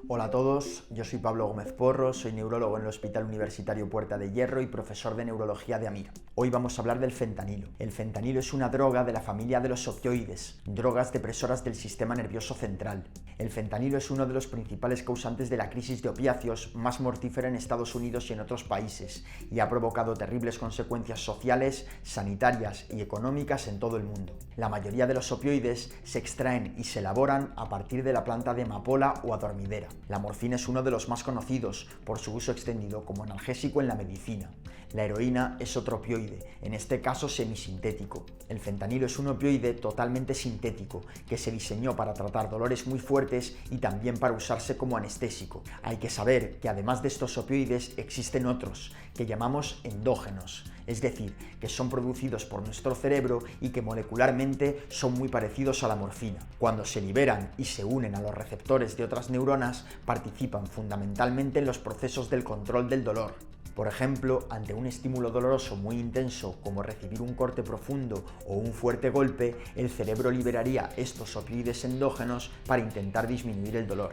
Hola a todos, yo soy Pablo Gómez Porro, soy neurólogo en el Hospital Universitario Puerta de Hierro y profesor de neurología de AMIR. Hoy vamos a hablar del fentanilo. El fentanilo es una droga de la familia de los opioides, drogas depresoras del sistema nervioso central. El fentanilo es uno de los principales causantes de la crisis de opiáceos más mortífera en Estados Unidos y en otros países, y ha provocado terribles consecuencias sociales, sanitarias y económicas en todo el mundo. La mayoría de los opioides se extraen y se elaboran a partir de la planta de amapola o adormidera. La morfina es uno de los más conocidos por su uso extendido como analgésico en la medicina. La heroína es otro opioide, en este caso semisintético. El fentanilo es un opioide totalmente sintético que se diseñó para tratar dolores muy fuertes y también para usarse como anestésico. Hay que saber que además de estos opioides existen otros, que llamamos endógenos, es decir, que son producidos por nuestro cerebro y que molecularmente son muy parecidos a la morfina. Cuando se liberan y se unen a los receptores de otras neuronas, participan fundamentalmente en los procesos del control del dolor. Por ejemplo, ante un estímulo doloroso muy intenso como recibir un corte profundo o un fuerte golpe, el cerebro liberaría estos opioides endógenos para intentar disminuir el dolor.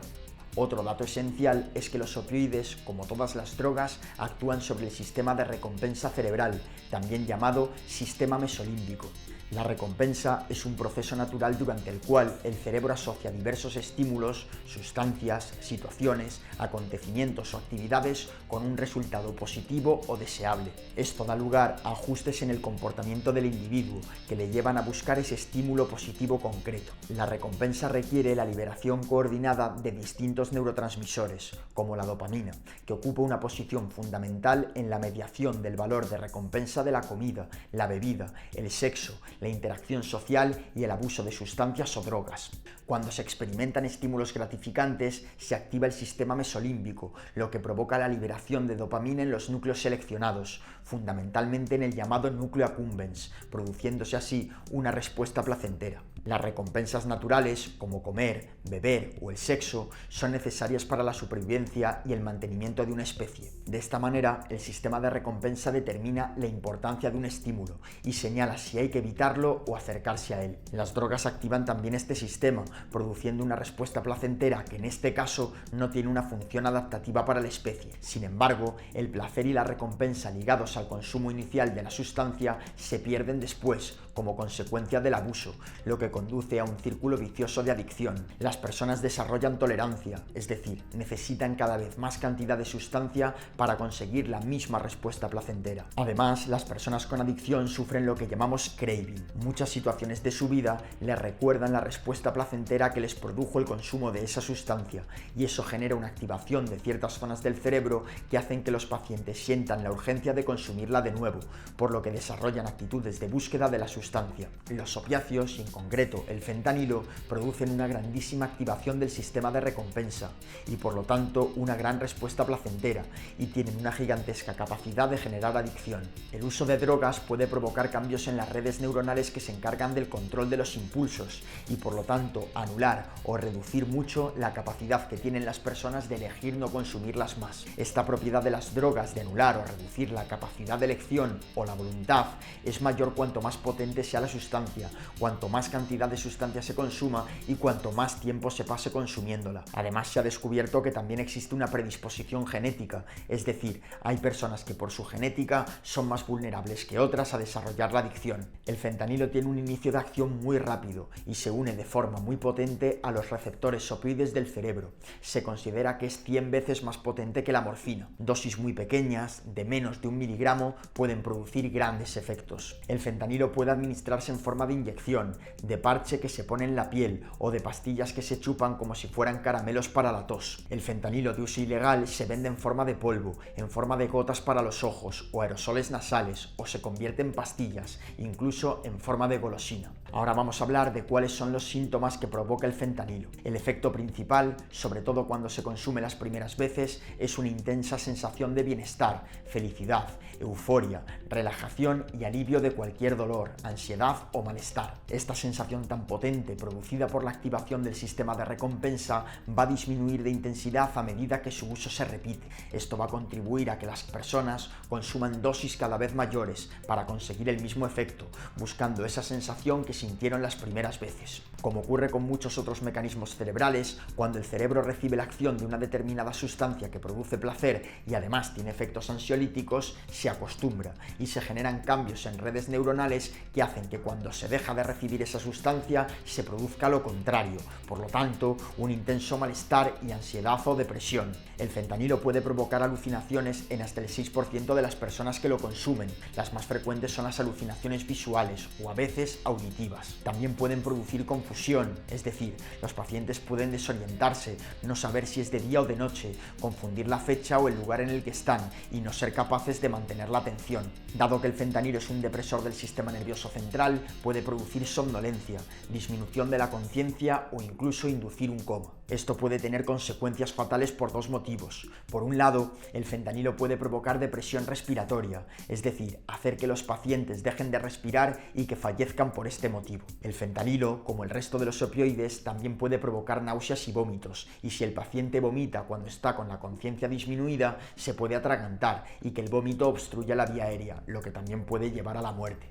Otro dato esencial es que los opioides, como todas las drogas, actúan sobre el sistema de recompensa cerebral, también llamado sistema mesolímbico. La recompensa es un proceso natural durante el cual el cerebro asocia diversos estímulos, sustancias, situaciones, acontecimientos o actividades con un resultado positivo o deseable. Esto da lugar a ajustes en el comportamiento del individuo que le llevan a buscar ese estímulo positivo concreto. La recompensa requiere la liberación coordinada de distintos neurotransmisores, como la dopamina, que ocupa una posición fundamental en la mediación del valor de recompensa de la comida, la bebida, el sexo, la interacción social y el abuso de sustancias o drogas. Cuando se experimentan estímulos gratificantes, se activa el sistema mesolímbico, lo que provoca la liberación de dopamina en los núcleos seleccionados, fundamentalmente en el llamado núcleo accumbens, produciéndose así una respuesta placentera. Las recompensas naturales, como comer, beber o el sexo, son necesarias para la supervivencia y el mantenimiento de una especie. De esta manera, el sistema de recompensa determina la importancia de un estímulo y señala si hay que evitarlo o acercarse a él. Las drogas activan también este sistema, produciendo una respuesta placentera que en este caso no tiene una función adaptativa para la especie. Sin embargo, el placer y la recompensa ligados al consumo inicial de la sustancia se pierden después, como consecuencia del abuso, lo que conduce a un círculo vicioso de adicción. Las personas desarrollan tolerancia, es decir, necesitan cada vez más cantidad de sustancia para conseguir la misma respuesta placentera. Además, las personas con adicción sufren lo que llamamos craving. Muchas situaciones de su vida les recuerdan la respuesta placentera que les produjo el consumo de esa sustancia, y eso genera una activación de ciertas zonas del cerebro que hacen que los pacientes sientan la urgencia de consumirla de nuevo, por lo que desarrollan actitudes de búsqueda de la sustancia. Los opiáceos, y en concreto el fentanilo, producen una grandísima activación del sistema de recompensa y por lo tanto una gran respuesta placentera, y tienen una gigantesca capacidad de generar adicción. El uso de drogas puede provocar cambios en las redes neuronales que se encargan del control de los impulsos y por lo tanto anular o reducir mucho la capacidad que tienen las personas de elegir no consumirlas más. Esta propiedad de las drogas de anular o reducir la capacidad de elección o la voluntad es mayor cuanto más potente sea la sustancia, cuanto más cantidad de sustancia se consuma y cuanto más tiempo se pase consumiéndola. Además, se ha descubierto que también existe una predisposición genética, es decir, hay personas que por su genética son más vulnerables que otras a desarrollar la adicción. El fentanilo tiene un inicio de acción muy rápido y se une de forma muy potente a los receptores opioides del cerebro. Se considera que es 100 veces más potente que la morfina. Dosis muy pequeñas, de menos de 1 miligramo, pueden producir grandes efectos. El fentanilo puede administrarse en forma de inyección, de parche que se pone en la piel o de pastillas que se chupan como si fueran caramelos para la tos. El fentanilo de uso ilegal se vende en forma de polvo, en forma de gotas para los ojos o aerosoles nasales, o se convierte en pastillas, incluso en forma de golosina. Ahora vamos a hablar de cuáles son los síntomas que provoca el fentanilo. El efecto principal, sobre todo cuando se consume las primeras veces, es una intensa sensación de bienestar, felicidad, euforia, relajación y alivio de cualquier dolor, ansiedad o malestar. Esta sensación tan potente producida por la activación del sistema de recompensa va a disminuir de intensidad a medida que su uso se repite. Esto va a contribuir a que las personas consuman dosis cada vez mayores para conseguir el mismo efecto, buscando esa sensación que sintieron las primeras veces. Como ocurre con muchos otros mecanismos cerebrales, cuando el cerebro recibe la acción de una determinada sustancia que produce placer y además tiene efectos ansiolíticos, se acostumbra y se generan cambios en redes neuronales que hacen que cuando se deja de recibir esa sustancia se produzca lo contrario, por lo tanto, un intenso malestar y ansiedad o depresión. El fentanilo puede provocar alucinaciones en hasta el 6% de las personas que lo consumen. Las más frecuentes son las alucinaciones visuales o a veces auditivas. También pueden producir confusión, es decir, los pacientes pueden desorientarse, no saber si es de día o de noche, confundir la fecha o el lugar en el que están y no ser capaces de mantener la atención. Dado que el fentanilo es un depresor del sistema nervioso central, puede producir somnolencia, disminución de la conciencia o incluso inducir un coma. Esto puede tener consecuencias fatales por dos motivos. Por un lado, el fentanilo puede provocar depresión respiratoria, es decir, hacer que los pacientes dejen de respirar y que fallezcan por este motivo. El fentanilo, como el resto de los opioides, también puede provocar náuseas y vómitos, y si el paciente vomita cuando está con la conciencia disminuida, se puede atragantar y que el vómito obstruya la vía aérea, lo que también puede llevar a la muerte.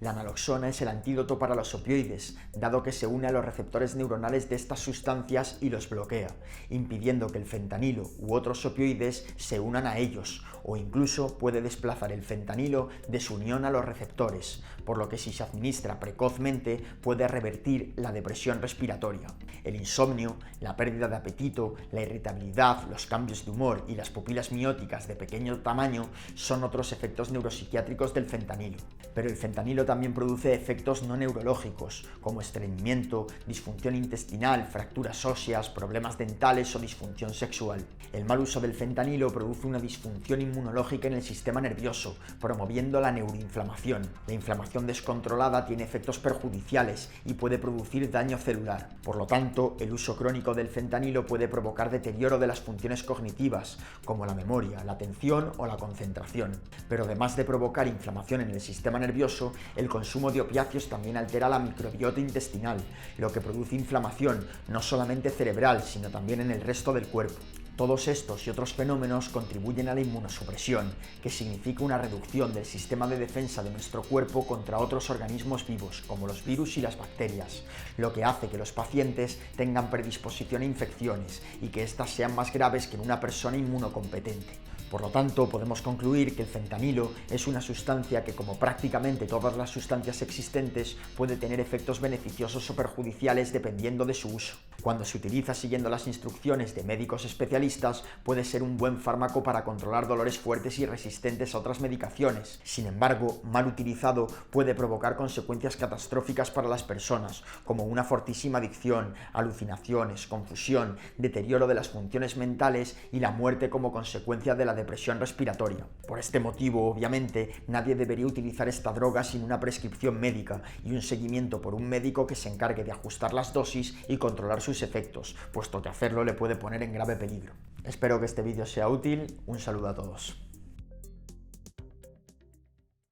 La naloxona es el antídoto para los opioides, dado que se une a los receptores neuronales de estas sustancias y los bloquea, impidiendo que el fentanilo u otros opioides se unan a ellos, o incluso puede desplazar el fentanilo de su unión a los receptores, por lo que si se administra precozmente puede revertir la depresión respiratoria. El insomnio, la pérdida de apetito, la irritabilidad, los cambios de humor y las pupilas mióticas de pequeño tamaño son otros efectos neuropsiquiátricos del fentanilo. Pero el fentanilo también produce efectos no neurológicos, como estreñimiento, disfunción intestinal, fracturas óseas, problemas dentales o disfunción sexual. El mal uso del fentanilo produce una disfunción inmunológica en el sistema nervioso, promoviendo la neuroinflamación. La inflamación descontrolada tiene efectos perjudiciales y puede producir daño celular. Por lo tanto, el uso crónico del fentanilo puede provocar deterioro de las funciones cognitivas, como la memoria, la atención o la concentración. Pero además de provocar inflamación en el sistema nervioso, el consumo de opiáceos también altera la microbiota intestinal, lo que produce inflamación, no solamente cerebral, sino también en el resto del cuerpo. Todos estos y otros fenómenos contribuyen a la inmunosupresión, que significa una reducción del sistema de defensa de nuestro cuerpo contra otros organismos vivos, como los virus y las bacterias, lo que hace que los pacientes tengan predisposición a infecciones y que éstas sean más graves que en una persona inmunocompetente. Por lo tanto, podemos concluir que el fentanilo es una sustancia que, como prácticamente todas las sustancias existentes, puede tener efectos beneficiosos o perjudiciales dependiendo de su uso. Cuando se utiliza siguiendo las instrucciones de médicos especialistas, puede ser un buen fármaco para controlar dolores fuertes y resistentes a otras medicaciones. Sin embargo, mal utilizado puede provocar consecuencias catastróficas para las personas, como una fortísima adicción, alucinaciones, confusión, deterioro de las funciones mentales y la muerte como consecuencia de la depresión respiratoria. Por este motivo, obviamente, nadie debería utilizar esta droga sin una prescripción médica y un seguimiento por un médico que se encargue de ajustar las dosis y controlar sus efectos, puesto que hacerlo le puede poner en grave peligro. Espero que este vídeo sea útil. Un saludo a todos.